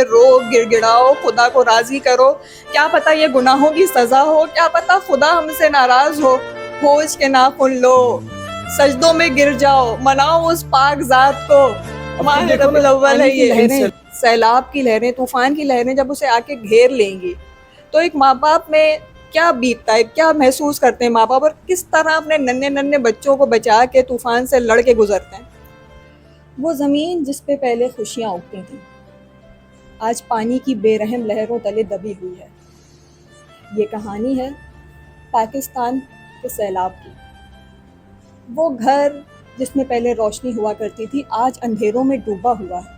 رو گڑ گڑاؤ، خدا کو راضی کرو، کیا پتہ یہ گناہوں کی سزا ہو، کیا پتہ خدا ہم سے ناراض ہو، ہوش کے ناخن لو، سجدوں میں گر جاؤ، مناؤ اس پاک ذات کو۔ ماہ ربیع الاول ہے یہ لہریں، سیلاب کی لہریں، طوفان کی لہریں جب اسے آ کے گھیر لیں گی تو ایک ماں باپ میں کیا بیتتا ہے، کیا محسوس کرتے ہیں ماں باپ، اور کس طرح اپنے ننھے ننھے بچوں کو بچا کے طوفان سے لڑ کے گزرتے ہیں۔ وہ زمین جس پہ پہلے خوشیاں اگتی تھیں آج پانی کی بے رحم لہروں تلے دبی ہوئی ہے۔ یہ کہانی ہے پاکستان کے سیلاب کی۔ وہ گھر جس میں پہلے روشنی ہوا کرتی تھی آج اندھیروں میں ڈوبا ہوا ہے۔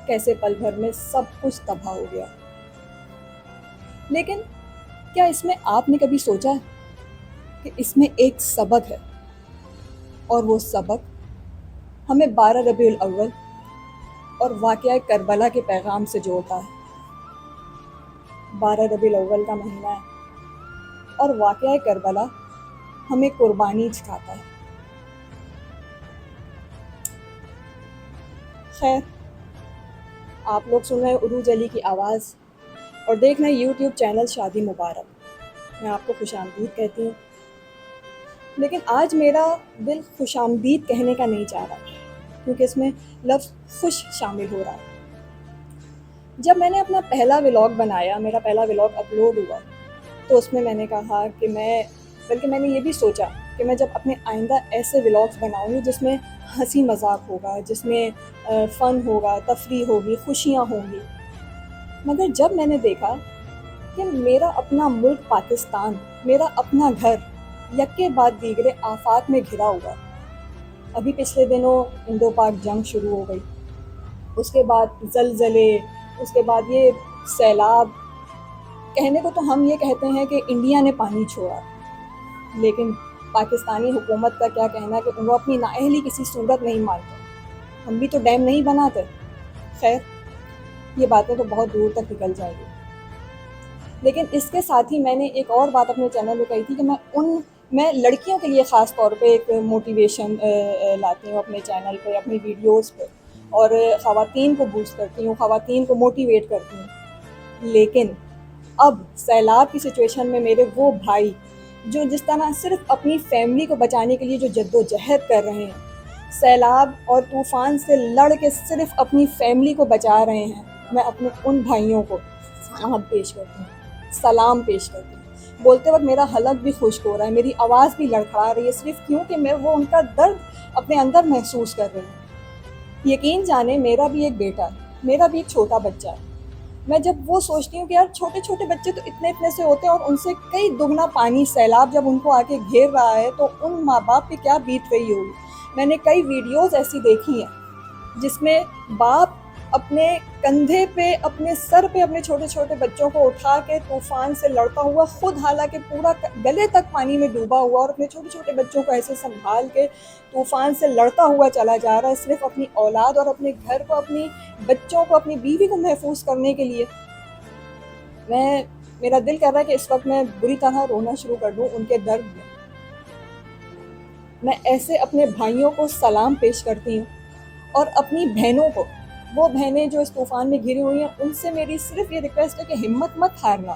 کیسے پل بھر میں سب کچھ تباہ ہو گیا۔ لیکن کیا اس میں آپ نے کبھی سوچا کہ اس میں ایک سبق ہے، اور وہ سبق ہمیں 12 ربیع الاول اور واقعہ کربلا کے پیغام سے جوڑتا ہے۔ 12 ربیع الاول کا مہینہ ہے اور واقعہ کربلا ہمیں قربانی سکھاتا ہے۔ خیر، آپ لوگ سن رہے ہیں عروج علی کی آواز اور دیکھ رہے ہیں یوٹیوب چینل شادی مبارک۔ میں آپ کو خوش آمدید کہتی ہوں، لیکن آج میرا دل خوش آمدید کہنے کا نہیں چاہ رہا کیونکہ اس میں لفظ خوش شامل ہو رہا ہے۔ جب میں نے اپنا پہلا ولاگ بنایا، میرا پہلا ولاگ اپلوڈ ہوا، تو اس میں نے کہا کہ بلکہ میں نے یہ بھی سوچا کہ میں جب اپنے آئندہ ایسے ولاگز بناؤں گی جس میں ہنسی مذاق ہوگا، جس میں فن ہوگا، تفریح ہوگی، خوشیاں ہوں گی۔ مگر جب میں نے دیکھا کہ میرا اپنا ملک پاکستان، میرا اپنا گھر یکے بعد دیگرے آفات میں گھرا ہوا۔ ابھی پچھلے دنوں انڈو پاک جنگ شروع ہو گئی، اس کے بعد زلزلے، اس کے بعد یہ سیلاب۔ کہنے کو تو ہم یہ کہتے ہیں کہ انڈیا نے پانی چھوڑا، لیکن پاکستانی حکومت کا کیا کہنا کہ وہ اپنی نااہلی کسی صورت نہیں مانتے۔ ہم بھی تو ڈیم نہیں بناتے۔ خیر، یہ باتیں تو بہت دور تک نکل جائیں گی، لیکن اس کے ساتھ ہی میں نے ایک اور بات اپنے چینل میں کہی تھی کہ میں لڑکیوں کے لیے خاص طور پہ ایک موٹیویشن لاتی ہوں اپنے چینل پہ، اپنی ویڈیوز پہ، اور خواتین کو بوسٹ کرتی ہوں، خواتین کو موٹیویٹ کرتی ہوں۔ لیکن اب سیلاب کی سچویشن میں میرے وہ بھائی جو جس طرح صرف اپنی فیملی کو بچانے کے لیے جو جد و جہد کر رہے ہیں، سیلاب اور طوفان سے لڑ کے صرف اپنی فیملی کو بچا رہے ہیں، میں اپنے ان بھائیوں کو سلام پیش کرتی ہوں۔ بولتے وقت میرا حلق بھی خشک ہو رہا ہے، میری آواز بھی لڑکھڑا رہی ہے، صرف کیوں کہ میں وہ ان کا درد اپنے اندر محسوس کر رہی ہوں۔ یقین جانیں میرا بھی ایک بیٹا ہے، میرا بھی ایک چھوٹا بچہ ہے۔ میں جب وہ سوچتی ہوں کہ یار چھوٹے چھوٹے بچے تو اتنے سے ہوتے ہیں، اور ان سے کئی دگنا پانی سیلاب جب ان کو آ کے گھیر رہا ہے تو ان ماں باپ پہ کیا بیت رہی ہوگی۔ میں نے کئی ویڈیوز ایسی دیکھی ہیں جس میں باپ اپنے کندھے پہ، اپنے سر پہ اپنے چھوٹے چھوٹے بچوں کو اٹھا کے طوفان سے لڑتا ہوا، خود حالانکہ پورا گلے تک پانی میں ڈوبا ہوا، اور اپنے چھوٹے چھوٹے بچوں کو ایسے سنبھال کے طوفان سے لڑتا ہوا چلا جا رہا ہے، صرف اپنی اولاد اور اپنے گھر کو، اپنی بچوں کو، اپنی بیوی کو محفوظ کرنے کے لیے۔ میرا دل کر رہا ہے کہ اس وقت میں بری طرح رونا شروع کر دوں ان کے درد میں۔ میں ایسے اپنے بھائیوں کو سلام پیش کرتی ہوں، اور اپنی بہنوں کو، وہ بہنیں جو اس طوفان میں گھری ہوئی ہیں، ان سے میری صرف یہ ریکویسٹ ہے کہ ہمت مت ہارنا،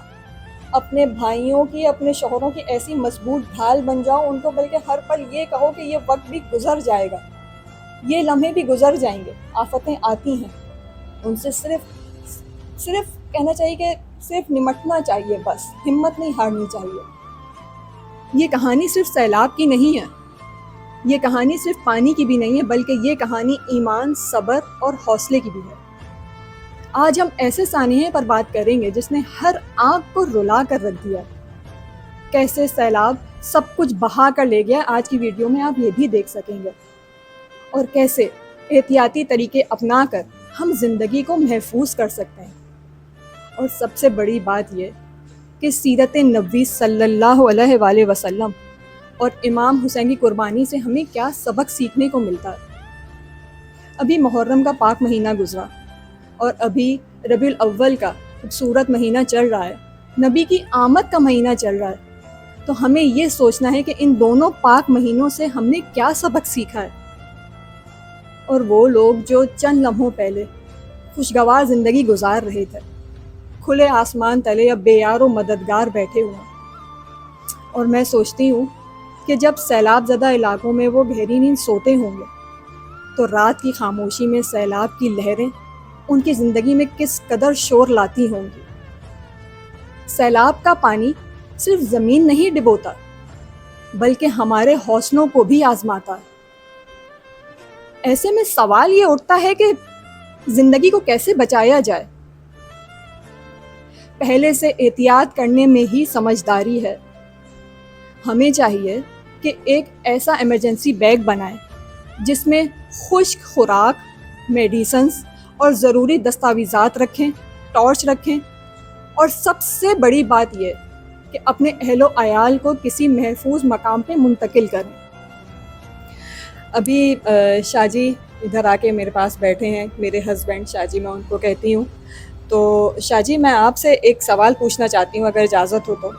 اپنے بھائیوں کی، اپنے شوہروں کی ایسی مضبوط ڈھال بن جاؤ ان کو، بلکہ ہر پل یہ کہو کہ یہ وقت بھی گزر جائے گا، یہ لمحے بھی گزر جائیں گے، آفتیں آتی ہیں، ان سے صرف کہنا چاہیے کہ صرف نمٹنا چاہیے، بس ہمت نہیں ہارنی چاہیے۔ یہ کہانی صرف سیلاب کی نہیں ہے، یہ کہانی صرف پانی کی بھی نہیں ہے، بلکہ یہ کہانی ایمان، صبر اور حوصلے کی بھی ہے۔ آج ہم ایسے سانحے پر بات کریں گے جس نے ہر آنکھ کو رلا کر رکھ دیا۔ کیسے سیلاب سب کچھ بہا کر لے گیا، آج کی ویڈیو میں آپ یہ بھی دیکھ سکیں گے، اور کیسے احتیاطی طریقے اپنا کر ہم زندگی کو محفوظ کر سکتے ہیں۔ اور سب سے بڑی بات یہ کہ سیرت نبوی صلی اللہ علیہ وآلہ وسلم اور امام حسین کی قربانی سے ہمیں کیا سبق سیکھنے کو ملتا ہے۔ ابھی محرم کا پاک مہینہ گزرا، اور ابھی ربیع الاول کا خوبصورت مہینہ چل رہا ہے، نبی کی آمد کا مہینہ چل رہا ہے، تو ہمیں یہ سوچنا ہے کہ ان دونوں پاک مہینوں سے ہم نے کیا سبق سیکھا ہے۔ اور وہ لوگ جو چند لمحوں پہلے خوشگوار زندگی گزار رہے تھے. کھلے آسمان تلے اب بے یار و مددگار بیٹھے ہوئے ہیں. اور میں سوچتی ہوں کہ جب سیلاب زدہ علاقوں میں وہ گہری نیند سوتے ہوں گے تو رات کی خاموشی میں سیلاب کی لہریں ان کی زندگی میں کس قدر شور لاتی ہوں گی. سیلاب کا پانی صرف زمین نہیں ڈبوتا بلکہ ہمارے حوصلوں کو بھی آزماتا ہے. ایسے میں سوال یہ اٹھتا ہے کہ زندگی کو کیسے بچایا جائے. پہلے سے احتیاط کرنے میں ہی سمجھداری ہے. ہمیں چاہیے کہ ایک ایسا ایمرجنسی بیگ بنائیں جس میں خشک خوراک، میڈیسنز اور ضروری دستاویزات رکھیں، ٹارچ رکھیں، اور سب سے بڑی بات یہ کہ اپنے اہل و عیال کو کسی محفوظ مقام پہ منتقل کریں. ابھی شاہ جی ادھر آ کے میرے پاس بیٹھے ہیں، میرے ہسبینڈ شاہ جی، میں ان کو کہتی ہوں. تو شاہ جی میں آپ سے ایک سوال پوچھنا چاہتی ہوں اگر اجازت ہو تو.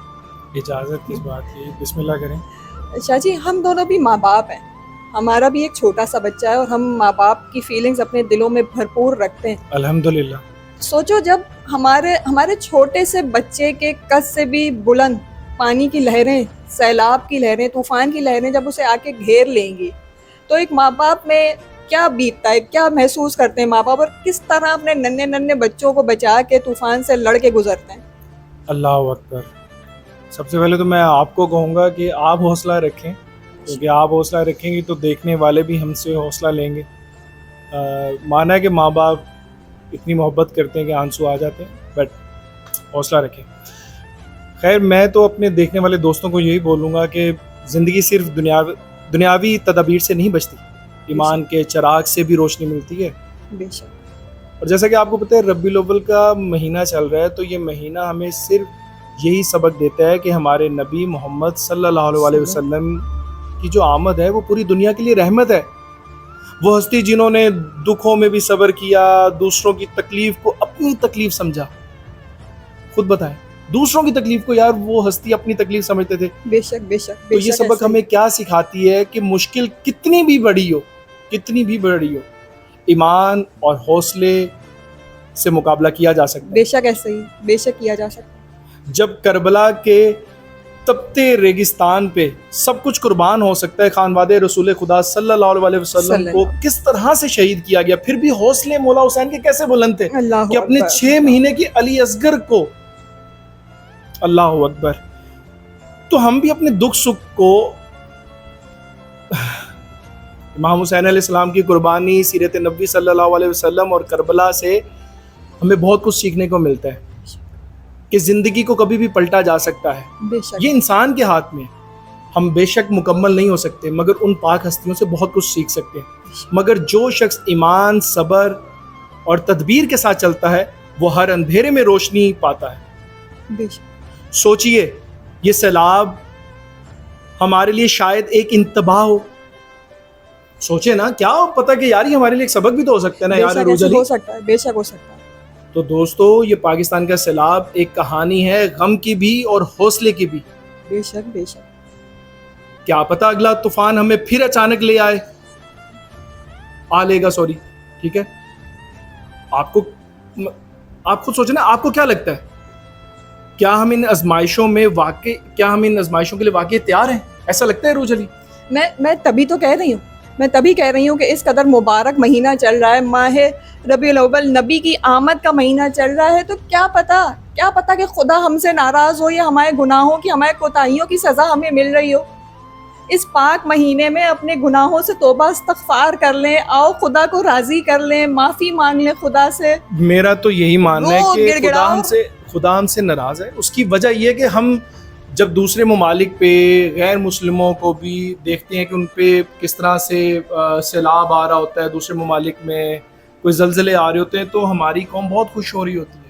اجازت کس بات کی، بسم اللہ کریں. شاہ جی ہم دونوں بھی ماں باپ ہیں، ہمارا بھی ایک چھوٹا سا بچہ ہے اور ہم ماں باپ کی فیلنگز اپنے دلوں میں بھرپور رکھتے ہیں. الحمدللہ. سوچو جب ہمارے چھوٹے سے بچے کے قد سے بھی بلند پانی کی لہریں، سیلاب کی لہریں، طوفان کی لہریں جب اسے آ کے گھیر لیں گی تو ایک ماں باپ میں کیا بیتتا ہے، کیا محسوس کرتے ہیں ماں باپ، اور کس طرح اپنے ننھے بچوں کو بچا کے طوفان سے لڑ کے گزرتے ہیں. اللہ اکبر. سب سے پہلے تو میں آپ کو کہوں گا کہ آپ حوصلہ رکھیں، کیونکہ آپ حوصلہ رکھیں گے تو دیکھنے والے بھی ہم سے حوصلہ لیں گے. مانا ہے کہ ماں باپ اتنی محبت کرتے ہیں کہ آنسو آ جاتے ہیں، بٹ حوصلہ رکھیں. خیر میں تو اپنے دیکھنے والے دوستوں کو یہی بولوں گا کہ زندگی صرف دنیاوی تدابیر سے نہیں بچتی، ایمان کے چراغ سے بھی روشنی ملتی ہے. بے شک. اور جیسا کہ آپ کو پتہ ہے ربیع الاول کا مہینہ چل رہا ہے، تو یہ مہینہ ہمیں صرف یہی سبق دیتا ہے کہ ہمارے نبی محمد صلی اللہ علیہ وسلم کی جو آمد ہے وہ پوری دنیا کے لیے رحمت ہے. وہ ہستی جنہوں نے دکھوں میں بھی صبر کیا، دوسروں کی تکلیف کو اپنی تکلیف سمجھا. خود بتائیں، دوسروں کی تکلیف کو یار وہ ہستی اپنی تکلیف سمجھتے تھے. بے شک بے شک. تو یہ سبق ہمیں کیا سکھاتی ہے کہ مشکل کتنی بھی بڑی ہو، ایمان اور حوصلے سے مقابلہ کیا جا سکتا ہے. بے شک ایسے ہی، بے شک کیا جا سکتا ہے. جب کربلا کے تپتے ریگستان پہ سب کچھ قربان ہو سکتا ہے، خانوادہ رسول خدا صلی اللہ علیہ وسلم کو کس طرح سے شہید کیا گیا، پھر بھی حوصلے مولا حسین کے کیسے بلند تھے کہ اپنے 6 مہینے کی علی اصغر کو. اللہ اکبر. تو ہم بھی اپنے دکھ سکھ کو امام حسین علیہ السلام کی قربانی، سیرت نبوی صلی اللہ علیہ وسلم اور کربلا سے ہمیں بہت کچھ سیکھنے کو ملتا ہے کہ زندگی کو کبھی بھی پلٹا جا سکتا ہے. یہ انسان کے ہاتھ میں. ہم بے شک مکمل نہیں ہو سکتے مگر ان پاک ہستیوں سے بہت کچھ سیکھ سکتے ہیں. مگر جو شخص ایمان، صبر اور تدبیر کے ساتھ چلتا ہے وہ ہر اندھیرے میں روشنی پاتا ہے. سوچئے یہ سیلاب ہمارے لیے شاید ایک انتباہ ہو. سوچے نا، کیا پتہ کہ یار یہ ہمارے لیے ایک سبق بھی تو ہو سکتا ہے نا یار. ہو سکتا ہے، بے شک ہو سکتا ہے. تو دوستو یہ پاکستان کا سیلاب ایک کہانی ہے، غم کی بھی اور حوصلے کی بھی. بے شک بے شک. کیا پتہ اگلا طوفان ہمیں پھر اچانک لے لے گا. ٹھیک ہے. آپ خود سوچیں نا، آپ کو کیا لگتا ہے، کیا ہم ان آزمائشوں کے لیے واقعی تیار ہیں؟ ایسا لگتا ہے روز علی؟ میں تبھی کہہ رہی ہوں کہ اس قدر مبارک مہینہ چل رہا ہے، ماہ ربیع الاول، نبی کی آمد کا مہینہ چل رہا ہے. تو کیا پتہ کہ خدا ہم سے ناراض ہو یا ہمارے گناہوں کی، ہمارے کوتاہیوں کی سزا ہمیں مل رہی ہو. اس پاک مہینے میں اپنے گناہوں سے توبہ استغفار کر لیں، آؤ خدا کو راضی کر لیں، معافی مانگ لیں خدا سے. میرا تو یہی ماننا ہے کہ خدا ہم سے ناراض ہے. اس کی وجہ یہ ہے کہ ہم جب دوسرے ممالک پہ غیر مسلموں کو بھی دیکھتے ہیں کہ ان پہ کس طرح سے سیلاب آ رہا ہوتا ہے، دوسرے ممالک میں کوئی زلزلے آ رہے ہوتے ہیں، تو ہماری قوم بہت خوش ہو رہی ہوتی ہے.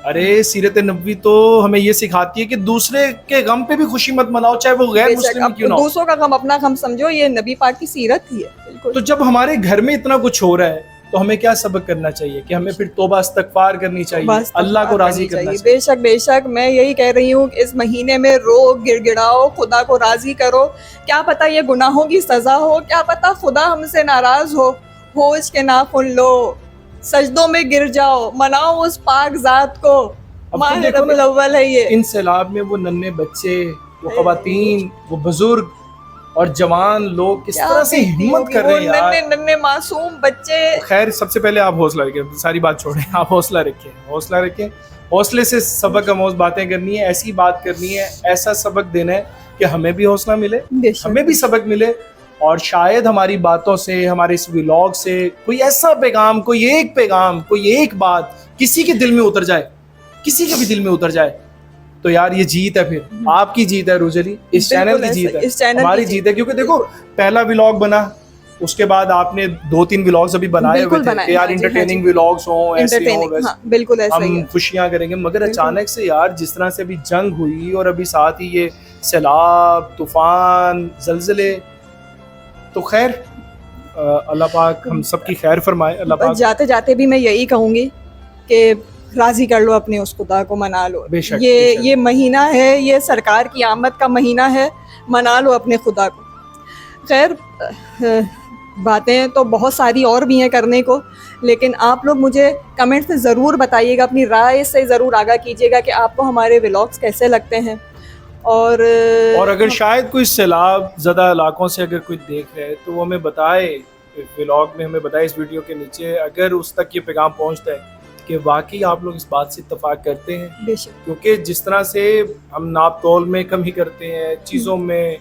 ارے سیرت نبوی تو ہمیں یہ سکھاتی ہے کہ دوسرے کے غم پہ بھی خوشی مت مناؤ، چاہے وہ غیر مسلم کیوں نہ ہو. دوسروں کا غم اپنا غم سمجھو، یہ نبی پاک کی سیرت ہی ہے. تو جب ہمارے گھر میں اتنا کچھ ہو رہا ہے تو ہمیں کیا سبق کرنا چاہیے کہ ہمیں پھر توبہ استغفار کرنی چاہیے، اللہ کو راضی کرنا چاہیے. بے شک بے شک. میں یہی کہہ رہی ہوں کہ اس مہینے میں رو، گڑ گڑاؤ، خدا کو راضی کرو. کیا پتہ یہ گناہوں کی سزا ہو، کیا پتہ خدا ہم سے ناراض ہو. ہوش کے ناخن لو، سجدوں میں گر جاؤ, مناؤ اس پاک ذات کو, اب ماہ تم دیکھو ربیع نا, الاول ہے یہ. ان سیلاب میں وہ ننھے بچے, وہ خواتین, وہ بزرگ اور جوان لوگ کس طرح سے ہمت کر رہے ہیں یار. ننھے معصوم بچے. خیر سب سے پہلے آپ حوصلہ رکھیں, ساری بات چھوڑیں, آپ حوصلہ رکھیں, حوصلے سے سبق آموز باتیں کرنی ہے, ایسی بات کرنی ہے, ایسا سبق دینا ہے کہ ہمیں بھی حوصلہ ملے, ہمیں بھی سبق ملے, اور شاید ہماری باتوں سے, ہمارے اس ولاگ سے کوئی ایسا پیغام, کوئی ایک بات کسی کے دل میں اتر جائے, کسی کے بھی دل میں اتر جائے, تو یار یہ جیت ہے. پھر آپ کی جیت ہے روز علی, اس چینل کی جیت ہے, ہماری جیت ہے. کیونکہ دیکھو پہلا ولاگ بنا, اس کے بعد آپ نے 2-3 ولاگز ابھی بنائے ہوئے تھے کہ یار انٹرٹیننگ ولاگز ہوں, ایسے ہوں, ویسے, بالکل ایسا ہی ہم خوشیاں کریں گے. مگر اچانک سے یار جس طرح سے ابھی جنگ ہوئی, اور ابھی ساتھ ہی یہ سیلاب, طوفان, زلزلے, تو خیر اللہ پاک ہم سب کی خیر فرمائے. اللہ پاک جاتے جاتے بھی میں یہی کہوں گی کہ راضی کر لو اپنے اس خدا کو, منا لو. یہ مہینہ ہے, یہ سرکار کی آمد کا مہینہ ہے, منا لو اپنے خدا کو. خیر باتیں تو بہت ساری اور بھی ہیں کرنے کو, لیکن آپ لوگ مجھے کمنٹ میں ضرور بتائیے گا, اپنی رائے سے ضرور آگاہ کیجیے گا کہ آپ کو ہمارے ولاگس کیسے لگتے ہیں. اور اگر شاید کوئی سیلاب زدہ علاقوں سے اگر کوئی دیکھ رہے تو وہ ہمیں بتائے, ولاگ میں ہمیں بتائے, اس ویڈیو کے نیچے, اگر اس تک یہ پیغام پہنچتا ہے کہ واقعی آپ لوگ اس بات سے اتفاق کرتے ہیں. کیونکہ جس طرح سے ہم ناپ تول میں کمی کرتے ہیں, چیزوں میں,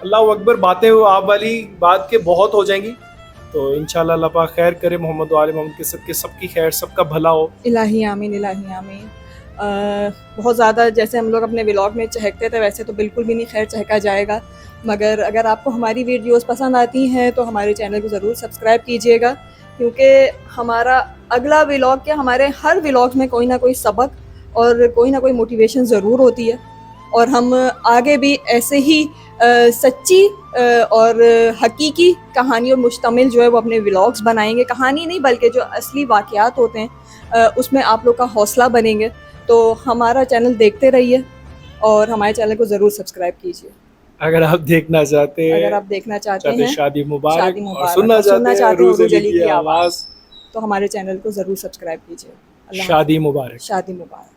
اللہ اکبر, باتیں آپ والی بات کے بہت ہو جائیں گی. تو انشاءاللہ اللہ پاک خیر کرے, محمد و آل محمد کے سب کی خیر, سب کا بھلا ہو. الہی آمین, الہی آمین. بہت زیادہ جیسے ہم لوگ اپنے ولاگ میں چہکتے تھے ویسے تو بالکل بھی نہیں خیر چہکا جائے گا, مگر اگر آپ کو ہماری ویڈیوز پسند آتی ہیں تو ہمارے چینل کو ضرور سبسکرائب کیجیے گا, کیونکہ ہمارا اگلا ولاگ کیا, ہمارے ہر ولاگ میں کوئی نہ کوئی سبق اور کوئی نہ کوئی موٹیویشن ضرور ہوتی ہے, اور ہم آگے بھی ایسے ہی سچی اور حقیقی کہانیوں مشتمل جو ہے وہ اپنے ولاگس بنائیں گے. کہانی نہیں بلکہ جو اصلی واقعات ہوتے ہیں اس میں آپ لوگ کا حوصلہ بنیں گے. تو ہمارا چینل دیکھتے رہیے اور ہمارے چینل کو ضرور سبسکرائب کیجیے. اگر آپ دیکھنا چاہتے ہیں شادی مبارک, اور سننا چاہتے ہیں عروج علی کی آواز, تو ہمارے چینل کو ضرور سبسکرائب کیجیے. شادی مبارک. شادی مبارک.